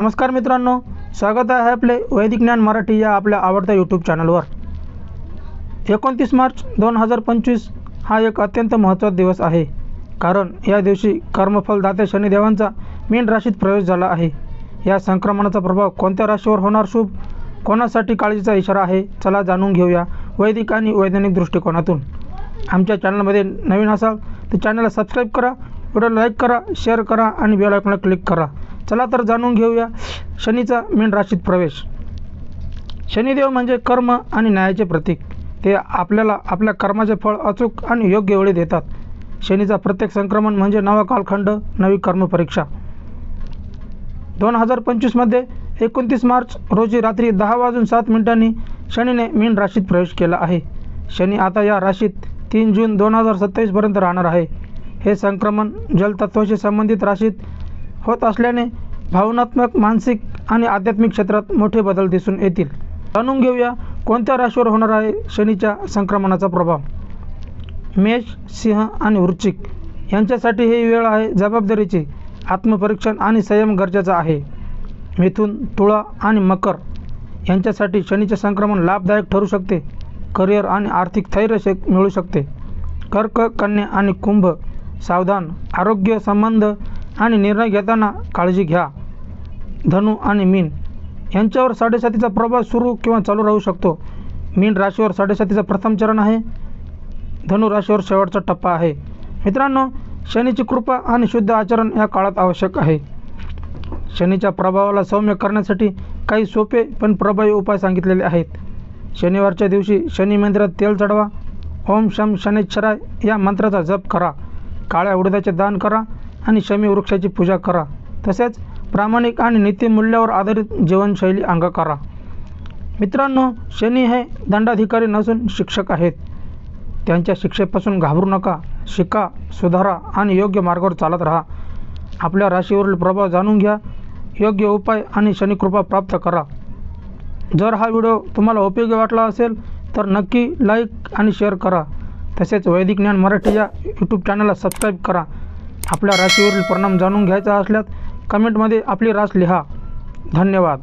नमस्कार मित्रांनो, स्वागत आहे आपले वैदिक ज्ञान मराठी या आपल्या आवडत्या यूट्यूब चॅनलवर। 29 मार्च 2025 हा एक अत्यंत महत्त्वाचा दिवस आहे, कारण या दिवशी कर्मफलदाते शनिदेवांचा मीन राशीत प्रवेश झाला आहे। या संक्रमणाचा प्रभाव कोणत्या राशीवर होणार, शुभ कोणासाठी काळजीचा इशारा आहे, चला जाणून घेऊया वैदिक आणि वैज्ञानिक दृष्टिकोनातून। आमच्या चॅनलमध्ये नवीन असाल तर चॅनलला सबस्क्राईब करा, व्हिडिओला लाईक करा, शेअर करा आणि बेल आयकॉनला क्लिक करा। चला तर जाणून घेऊया शनीचा मीन राशीत प्रवेश। शनिदेव म्हणजे कर्म आणि न्यायाचे प्रतीक। ते आपल्याला आपल्या कर्माचे फळ अचूक आणि योग्य वेळी देतात। शनीचा प्रत्येक संक्रमण म्हणजे नवा कालखंड, नवी कर्मपरीक्षा। 2025 मध्ये 29 मार्च रोजी रात्री 10:07 शनीने मीन राशीत प्रवेश केला आहे। शनी आता या राशीत 3 जून 2027 पर्यंत राहणार आहे। हे संक्रमण जलतत्वाशी संबंधित राशीत होत असल्याने भावनात्मक, मानसिक आणि आध्यात्मिक क्षेत्रात मोठे बदल दिसून येतील। जाणून घेऊया कोणत्या राशीवर होणार आहे शनीच्या संक्रमणाचा प्रभाव। मेष, सिंह आणि वृश्चिक यांच्यासाठी ही वेळ आहे जबाबदारीची, आत्मपरीक्षण आणि संयम गरजेचा आहे। मिथुन, तुळा आणि मकर यांच्यासाठी शनीचे संक्रमण लाभदायक ठरू शकते। करिअर आणि आर्थिक स्थैर्य मिळू शकते। कर्क, कन्या आणि कुंभ सावधान, आरोग्य, संबंध आणि निर्णय घेताना काळजी घ्या। धनु आणि मीन यांच्यावर 7.5चा प्रभाव सुरू किंवा चालू राहू शकतो। मीन राशीवर 7.5चा प्रथम चरण आहे, धनु राशीवर शेवटचा टप्पा आहे। मित्रांनो, शनीची कृपा आणि शुद्ध आचरण या काळात आवश्यक आहे। शनीच्या प्रभावाला सौम्य करण्यासाठी काही सोपे पण प्रभावी उपाय सांगितलेले आहेत। शनिवारच्या दिवशी शनी मंदिरात तेल चढवा, ओम शम शनैश्चराय या मंत्राचा जप करा, काळ्या उडदाचे दान करा आणि शमी वृक्षाची पूजा करा। तसेच प्रामाणिक आणि नीतिमूल्यावर आधारित जीवनशैली अंगीकारा। मित्रांनो, शनी हे दंडाधिकारी नसून शिक्षक आहेत। त्यांच्या शिक्षेपासून घाबरू नका, शिका, सुधारा आणि योग्य मार्गावर चालत राहा। आपल्या राशीवरील प्रभाव जाणून घ्या, योग्य उपाय आणि शनिकृपा प्राप्त करा। जर हा व्हिडिओ तुम्हाला उपयोगी वाटला असेल तर नक्की लाईक आणि शेअर करा। तसेच वैदिक ज्ञान मराठी या यूट्यूब चॅनलला सबस्क्राईब करा। आपल्या राशीवरील परिणाम जाणून घ्यायचा असल्यास कमेंटमध्ये आपली रास लिहा। धन्यवाद।